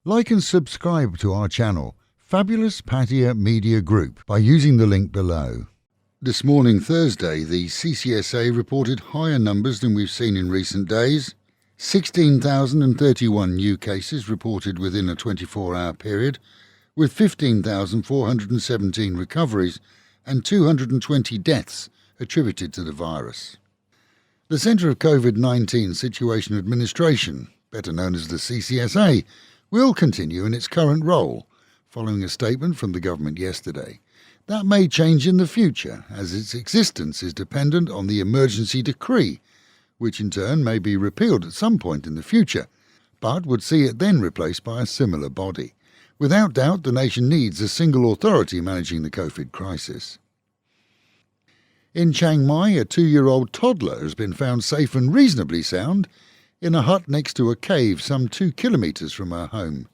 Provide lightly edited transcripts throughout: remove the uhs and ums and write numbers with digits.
Like and subscribe to our channel, Fabulous Pattaya Media Group, by using the link below. This morning, Thursday, the CCSA reported higher numbers than we've seen in recent days. 16,031 new cases reported within a 24-hour period, with 15,417 recoveries and 220 deaths attributed to the virus. The Centre of COVID-19 Situation Administration, better known as the CCSA, will continue in its current role, following a statement from the government yesterday. That may change in the future, as its existence is dependent on the emergency decree, which in turn may be repealed at some point in the future, but would see it then replaced by a similar body. Without doubt, the nation needs a single authority managing the COVID crisis. In Chiang Mai, a 2-year-old toddler has been found safe and reasonably sound in a hut next to a cave some 2 kilometres from her home.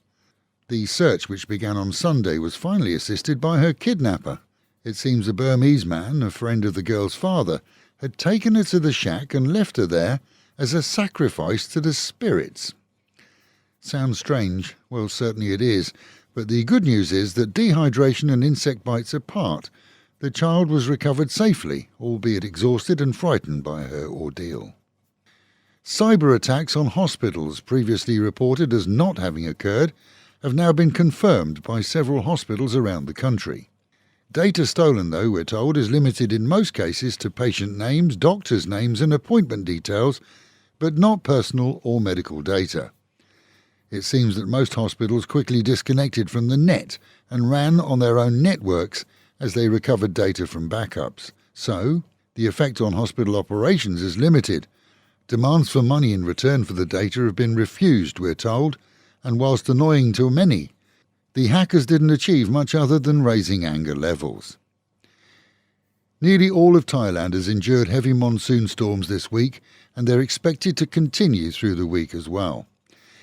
The search, which began on Sunday, was finally assisted by her kidnapper. It seems a Burmese man, a friend of the girl's father, had taken her to the shack and left her there as a sacrifice to the spirits. Sounds strange? Well, certainly it is, but the good news is that dehydration and insect bites apart, the child was recovered safely, albeit exhausted and frightened by her ordeal. Cyber attacks on hospitals, previously reported as not having occurred, have now been confirmed by several hospitals around the country. Data stolen, though, we're told, is limited in most cases to patient names, doctors' names and appointment details, but not personal or medical data. It seems that most hospitals quickly disconnected from the net and ran on their own networks as they recovered data from backups. So, the effect on hospital operations is limited. Demands for money in return for the data have been refused, we're told, and whilst annoying to many, the hackers didn't achieve much other than raising anger levels. Nearly all of Thailand has endured heavy monsoon storms this week, and they're expected to continue through the week as well.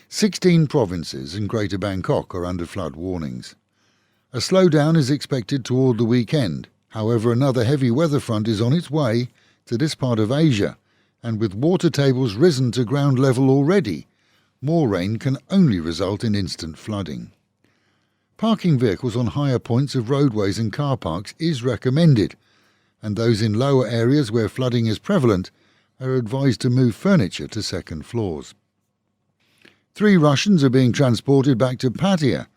16 provinces and Greater Bangkok are under flood warnings. A slowdown is expected toward the weekend. However, another heavy weather front is on its way to this part of Asia, and with water tables risen to ground level already, more rain can only result in instant flooding. Parking vehicles on higher points of roadways and car parks is recommended, and those in lower areas where flooding is prevalent are advised to move furniture to second floors. 3 Russians are being transported back to Pattaya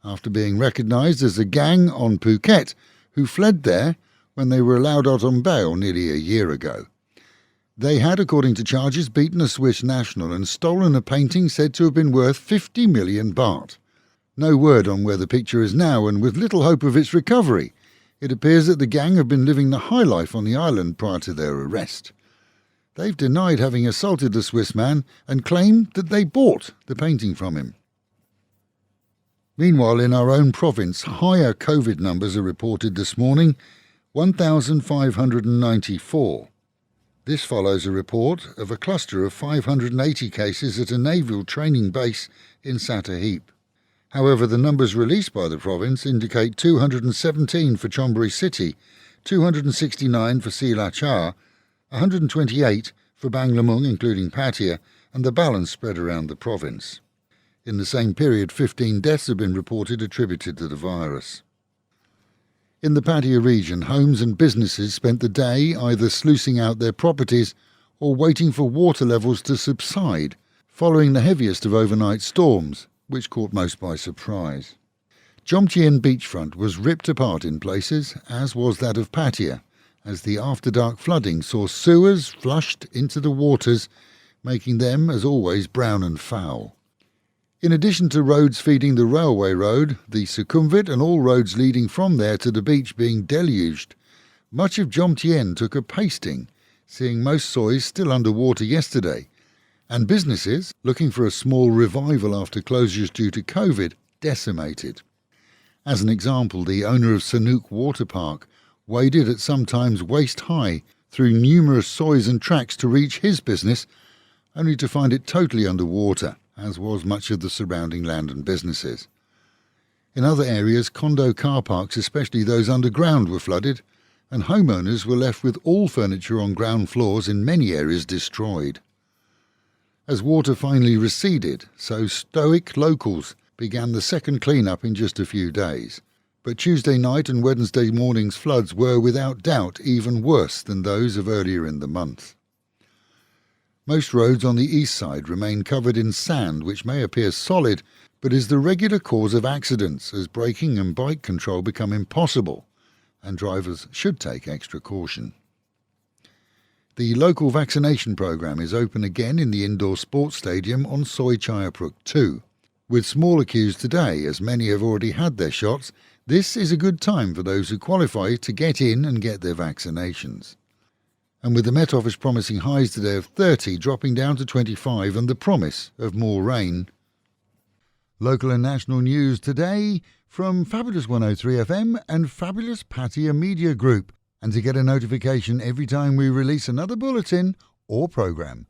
after being recognised as a gang on Phuket who fled there when they were allowed out on bail nearly a year ago. They had, according to charges, beaten a Swiss national and stolen a painting said to have been worth 50 million baht. No word on where the picture is now, and with little hope of its recovery. It appears that the gang have been living the high life on the island prior to their arrest. They've denied having assaulted the Swiss man and claimed that they bought the painting from him. Meanwhile, in our own province, higher COVID numbers are reported this morning, 1,594. This follows a report of a cluster of 580 cases at a naval training base in Satahip. However, the numbers released by the province indicate 217 for Chonburi city, 269 for Silachar, 128 for Banglamung, including Pattaya, and the balance spread around the province. In the same period, 15 deaths have been reported attributed to the virus. In the Pattaya region, homes and businesses spent the day either sluicing out their properties or waiting for water levels to subside, following the heaviest of overnight storms, which caught most by surprise. Jomtien beachfront was ripped apart in places, as was that of Pattaya, as the after-dark flooding saw sewers flushed into the waters, making them, as always, brown and foul. In addition to roads feeding the railway road, the Sukhumvit and all roads leading from there to the beach being deluged, much of Jomtien took a pasting, seeing most sois still underwater yesterday, and businesses, looking for a small revival after closures due to COVID, decimated. As an example, the owner of Sanook Water Park waded at sometimes waist-high through numerous sois and tracks to reach his business, only to find it totally underwater, as was much of the surrounding land and businesses. In other areas, condo car parks, especially those underground, were flooded, and homeowners were left with all furniture on ground floors in many areas destroyed. As water finally receded, so stoic locals began the second clean-up in just a few days. But Tuesday night and Wednesday morning's floods were without doubt even worse than those of earlier in the month. Most roads on the east side remain covered in sand, which may appear solid, but is the regular cause of accidents as braking and bike control become impossible, and drivers should take extra caution. The local vaccination programme is open again in the indoor sports stadium on Soi Chayapruk 2. With smaller queues today, as many have already had their shots, this is a good time for those who qualify to get in and get their vaccinations. And with the Met Office promising highs today of 30 dropping down to 25 and the promise of more rain. Local and national news today from Fabulous 103 FM and Fabulous Pattaya Media Group. And to get a notification every time we release another bulletin or programme,